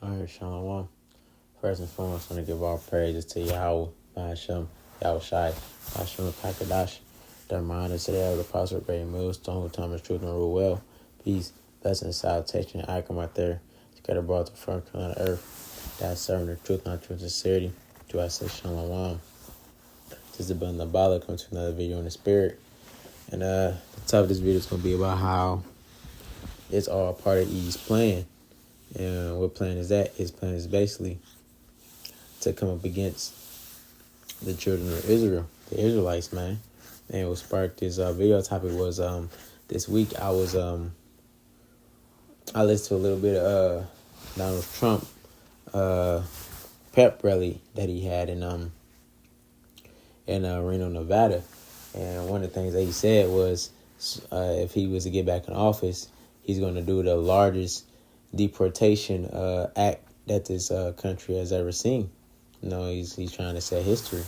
All right, Shalom. First and foremost, I want to give all praises to Yahweh, Hashem, Yahweh Shai, Hashem, Kakadash, the reminder today of the Apostle Great Millstone, who Thomas Truth and rule well. Peace, blessing, salutation, and icon right there. Together brought to front on the earth. That's serving the truth, not truth, sincerity. Do I say Shalom? This is Abundant Abala, coming to another video in the spirit. And the top of this video is going to be about how it's all part of Eve's plan. And what plan is that? His plan is basically to come up against the children of Israel, the Israelites, man. And what sparked this video topic was this week I listened to a little bit of Donald Trump pep rally that he had in Reno, Nevada. And one of the things that he said was if he was to get back in office, he's going to do the largest deportation act that this country has ever seen. You know, he's trying to set history.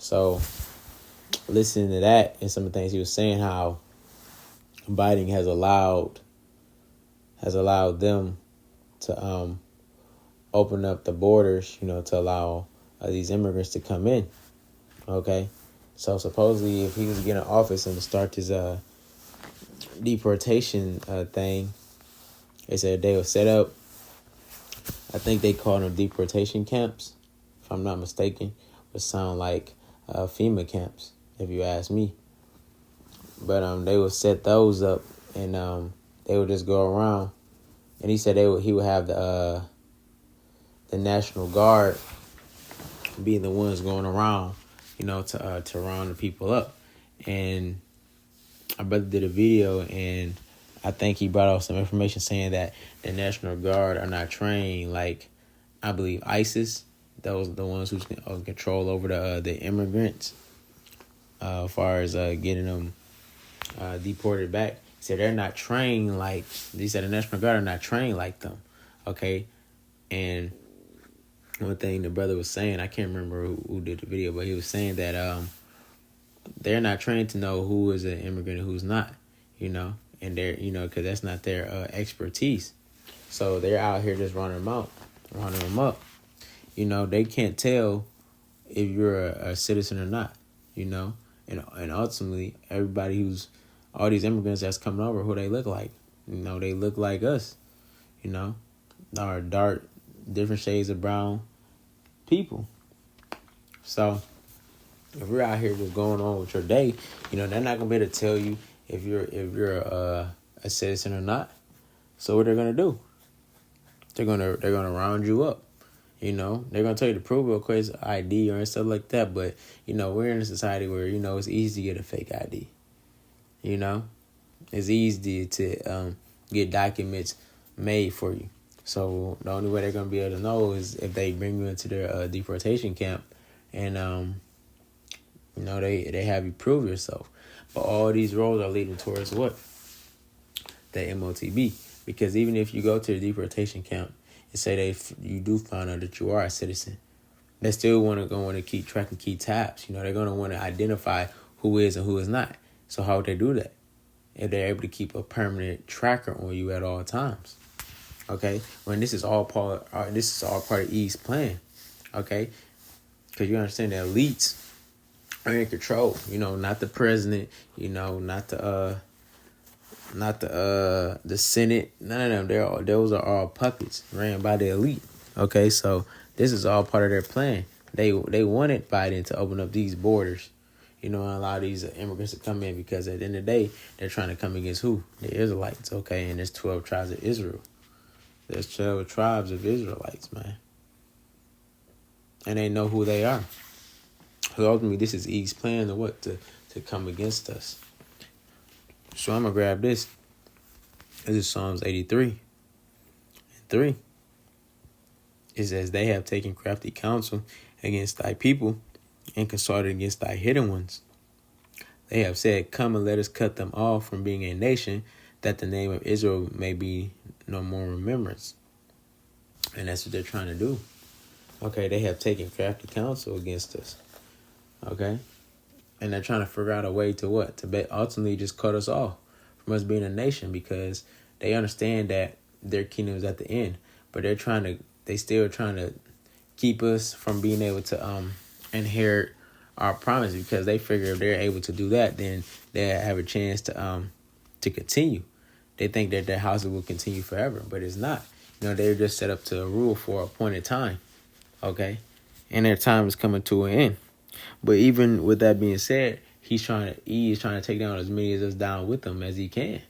So listening to that and some of the things he was saying, how Biden has allowed them to open up the borders, to allow these immigrants to come in. Okay, so supposedly if he was to get in office and to start this deportation thing, they said they would set up, I think they called them deportation camps, if I'm not mistaken, which sound like FEMA camps, if you ask me. But they would set those up, and they would just go around. And he said he would have the National Guard being the ones going around, to round the people up. And my brother did a video, and I think he brought out some information saying that the National Guard are not trained like, I believe, ISIS. Those are the ones who's in control over the immigrants as far as getting them deported back. He said they're not trained like, he said the National Guard are not trained like them. Okay? And one thing the brother was saying, I can't remember who did the video, but he was saying that they're not trained to know who is an immigrant and who's not, and they're, because that's not their expertise. So they're out here just running them up. They can't tell if you're a citizen or not, and ultimately all these immigrants that's coming over, who they look like, they look like us, are dark, different shades of brown people. So if we're out here just going on with your day, they're not gonna be able to tell you if you're a citizen or not. So what they're gonna do? They're gonna round you up. They're gonna tell you to prove, of course, ID or stuff like that. But we're in a society where it's easy to get a fake ID. It's easy to get documents made for you. So the only way they're gonna be able to know is if they bring you into their deportation camp, and they have you prove yourself. But all these roads are leading towards what? The MOTB. Because even if you go to the deportation camp and say you do find out that you are a citizen, they still want to keep track and keep tabs. They're going to want to identify who is and who is not. So how would they do that? If they're able to keep a permanent tracker on you at all times. Okay? When this is all part of Eve's plan. Okay? Because you understand the elites are in control, not the president, not the Senate. None of them. Those are all puppets ran by the elite. Okay, so this is all part of their plan. They wanted Biden to open up these borders, and allow these immigrants to come in, because at the end of the day, they're trying to come against who? The Israelites. Okay, and there's 12 tribes of Israel. There's 12 tribes of Israelites, man, and they know who they are. So ultimately, this is Eve's plan to come against us. So I'm going to grab this. This is Psalms 83:3. It says, they have taken crafty counsel against thy people and consulted against thy hidden ones. They have said, come and let us cut them off from being a nation, that the name of Israel may be no more remembrance. And that's what they're trying to do. Okay, they have taken crafty counsel against us. Okay? And they're trying to figure out a way to what? To ultimately just cut us off from us being a nation, because they understand that their kingdom is at the end. But they're trying they still trying to keep us from being able to inherit our promise, because they figure if they're able to do that, then they have a chance to continue. They think that their houses will continue forever, but it's not. They're just set up to rule for a appointed time, okay? And their time is coming to an end. But even with that being said, he is trying to take down as many of us down with him as he can.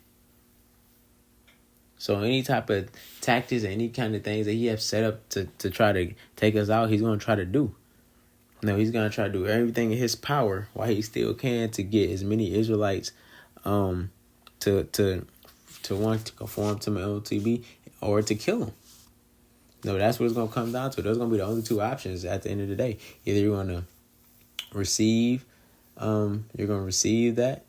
So any type of tactics, any kind of things that he has set up to try to take us out, he's going to try to do. He's going to try to do everything in his power while he still can to get as many Israelites to want to conform to MOTB or to kill him. That's what it's going to come down to. Those are going to be the only two options at the end of the day. Either you're going to receive that,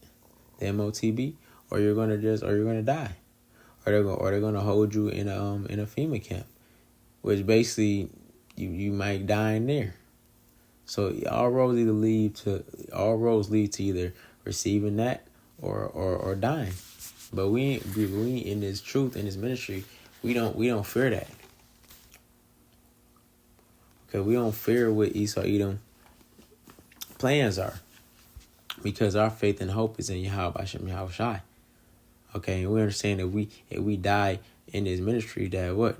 the MOTB, or you're going to die. Or they're gonna hold you in a FEMA camp, which basically you might die in there. So all roads lead to either receiving that or dying. But we in this truth, in this ministry, we don't fear that. Okay, we don't fear what Esau Edom plans are, because our faith and hope is in Yahweh Hashem Yahweh Shai. Okay, and we understand that if we die in this ministry, that what?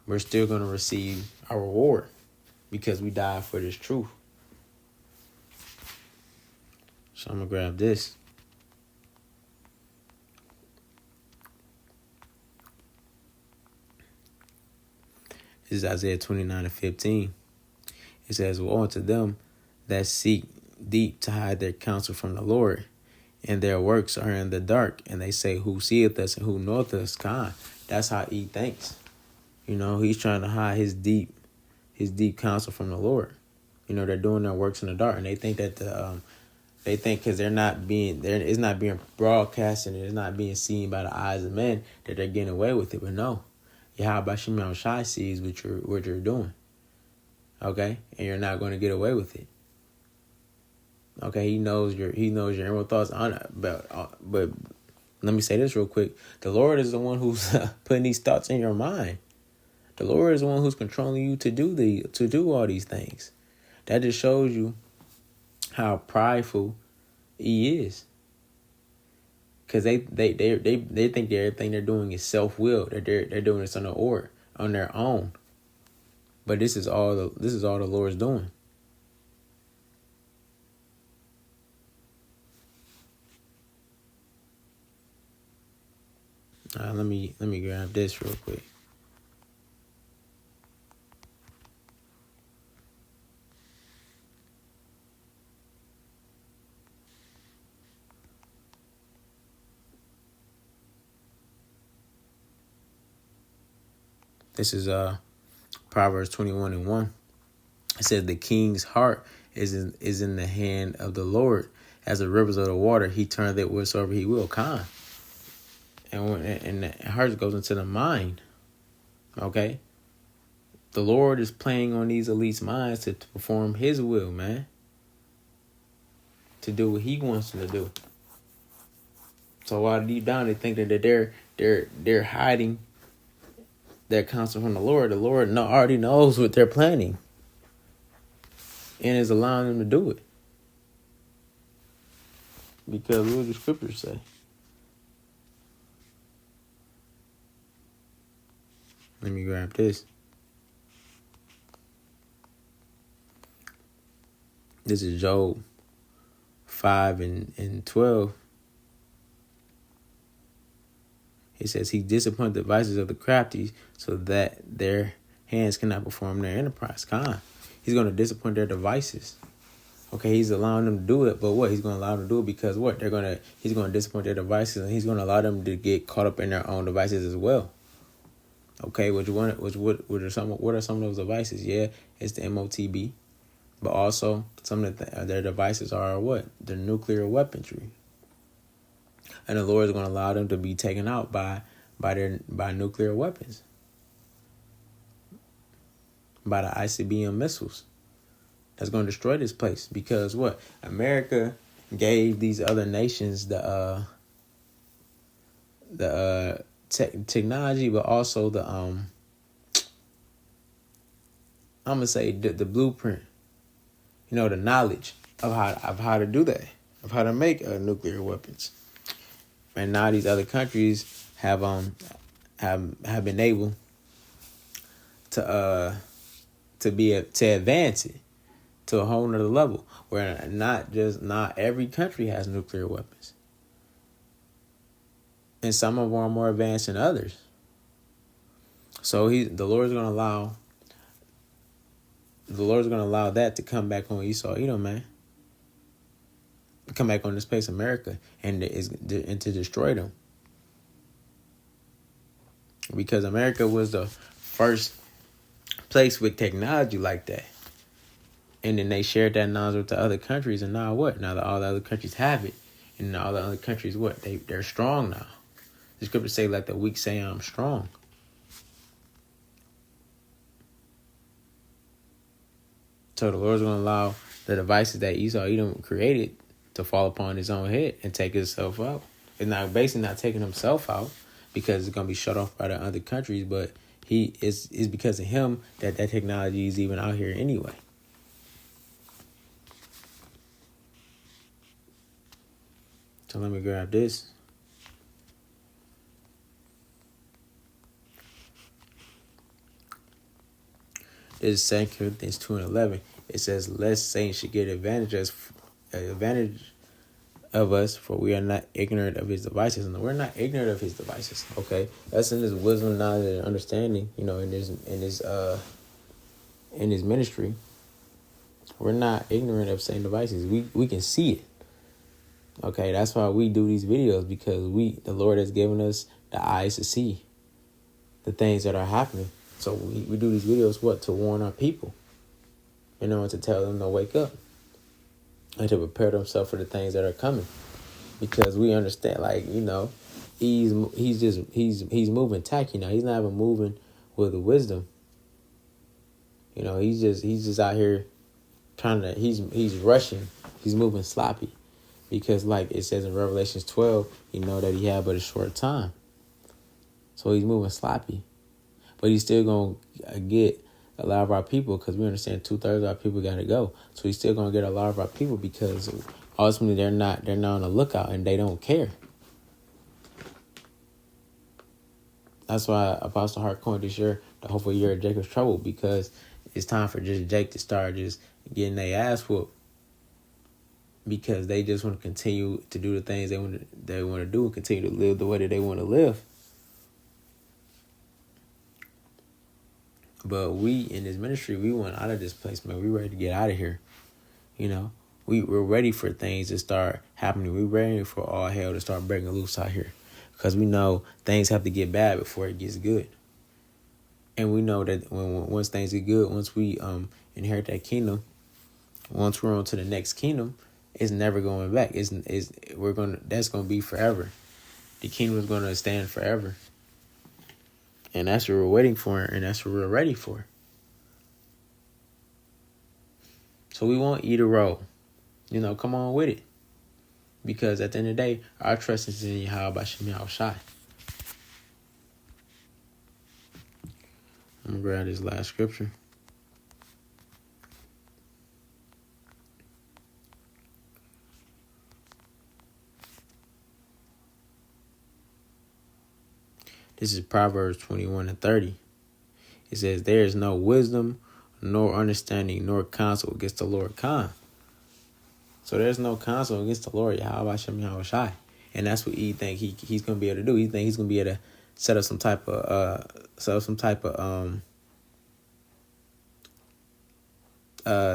We're still going to receive our reward, because we died for this truth. So I'm going to grab this. This is Isaiah 29:15. It says, "Woe unto them that seek deep to hide their counsel from the Lord, and their works are in the dark, and they say, who seeth us and who knoweth us?" God. That's how he thinks. He's trying to hide his deep counsel from the Lord. They're doing their works in the dark, and they think that because it's not being broadcasted and it's not being seen by the eyes of men, that they're getting away with it. But no, Yahweh Shem Shai sees what you're doing. Okay, and you're not going to get away with it. Okay, he knows your inward thoughts on it. But let me say this real quick. The Lord is the one who's putting these thoughts in your mind. The Lord is the one who's controlling you to do all these things. That just shows you how prideful he is. Because they think everything they're doing is self-will. That they're doing this on their own. But this is all the Lord's doing. Let me grab this real quick. This is Proverbs 21:1. It says, "The king's heart is in the hand of the Lord. As the rivers of the water, he turneth it wheresoever he will." Khan. And the heart goes into the mind. Okay? The Lord is playing on these elites' minds to perform his will, man. To do what he wants them to do. So while deep down they think that they're hiding their counsel from the Lord already knows what they're planning. And is allowing them to do it. Because what does the scriptures say? Let me grab this. This is Job 5:12. It says, "He disappointed the devices of the crafty, so that their hands cannot perform their enterprise." He's going to disappoint their devices. Okay, he's allowing them to do it, but what? He's going to allow them to do it because what? He's going to disappoint their devices, and he's going to allow them to get caught up in their own devices as well. Okay, what are some of those devices? Yeah, it's the MOTB, but also some of their devices are what? The nuclear weaponry, and the Lord is going to allow them to be taken out by nuclear weapons, by the ICBM missiles. That's going to destroy this place because what? America gave these other nations the technology, but also I'm gonna say the blueprint. The knowledge of how to do that, of how to make nuclear weapons. And now these other countries have been able to to advance it to a whole nother level where not every country has nuclear weapons, and some of them are more advanced than others. So the Lord's gonna allow that to come back on Esau, man. Come back on this place, America, and to destroy them, because America was the first place with technology like that, and then they shared that knowledge with the other countries, and now what? Now that all the other countries have it, and all the other countries they're strong now. The scriptures say, "Let the weak say I'm strong." So the Lord's going to allow the devices that Esau Edom created to fall upon his own head and take himself out. It's not basically not taking himself out because it's going to be shut off by the other countries, but it's because of him that technology is even out here anyway. So let me grab this. This is 2 Corinthians 2:11. It says, "Lest Satan should get advantage of us, for we are not ignorant of his devices." And we're not ignorant of his devices. Okay, that's in his wisdom, knowledge, and understanding. In his ministry, we're not ignorant of Satan's devices. We can see it. Okay, that's why we do these videos, because the Lord has given us the eyes to see the things that are happening. So we do these videos, to warn our people, and to tell them to wake up and to prepare themselves for the things that are coming, because we understand, he's moving tacky now. He's not even moving with the wisdom. He's just out here he's rushing. He's moving sloppy, because like it says in Revelations 12, that he had but a short time. So he's moving sloppy. But he's still going to get a lot of our people, because we understand 2/3 of our people got to go. So he's still going to get a lot of our people, because ultimately they're not on the lookout and they don't care. That's why Apostle Hart coined this year the hopeful year of Jacob's trouble, because it's time for just Jake to start just getting their ass whooped, because they just want to continue to do the things they want to do and continue to live the way that they want to live. But we in this ministry, we want out of this place, man. We're ready to get out of here. We're ready for things to start happening. We're ready for all hell to start breaking loose out here, because we know things have to get bad before it gets good. And we know that once things get good, once we inherit that kingdom, once we're on to the next kingdom, it's never going back. That's going to be forever. The kingdom is going to stand forever. And that's what we're waiting for, and that's what we're ready for. So we won't eat a roll. Come on with it. Because at the end of the day, our trust is in Yahweh B'Shem Yahushai. I'm going to grab this last scripture. This is Proverbs 21:30. It says, "There is no wisdom, nor understanding, nor counsel against the Lord Khan." So there's no counsel against the Lord Yahweh Shem Yahushai. And that's what he think he's going to be able to do. He think he's going to be able to set up some type of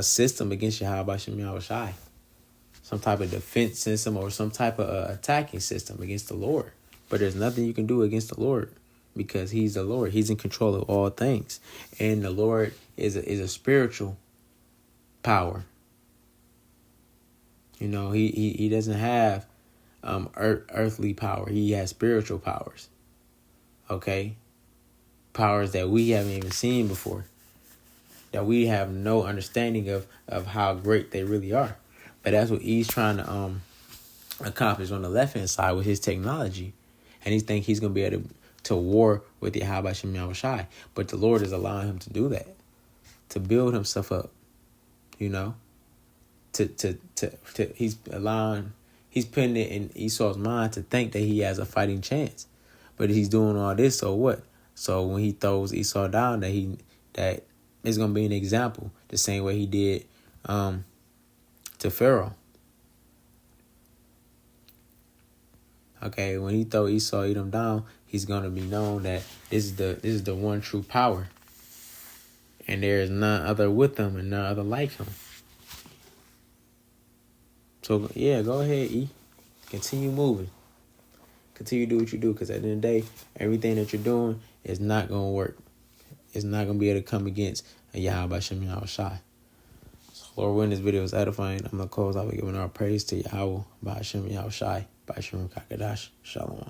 system against Yahweh Shem Yahushai. Some type of defense system or some type of attacking system against the Lord. But there's nothing you can do against the Lord, because he's the Lord. He's in control of all things. And the Lord is a spiritual power. He doesn't have earthly power. He has spiritual powers. Okay? Powers that we haven't even seen before. That we have no understanding of how great they really are. But that's what he's trying to accomplish on the left-hand side with his technology. And he thinks he's going to be able to war with Yahweh Shem Yahushai. But the Lord is allowing him to do that. to build himself up, you know. He's putting it in Esau's mind to think that he has a fighting chance. But he's doing all this, so what? So when he throws Esau down, that it's gonna be an example, the same way he did to Pharaoh. Okay, when he throw Esau, Edom down, he's gonna be known that this is the one true power, and there is none other with him and none other like him. So yeah, go ahead, E. Continue moving. Continue to do what you do, because at the end of the day, everything that you're doing is not gonna work. It's not gonna be able to come against a Yahweh Shem Yahweh Shai. So Lord, when this video is edifying, I'm gonna close out by giving our praise to Yahweh by Shem Yahweh Shai by Shem Kakadash. Shalom.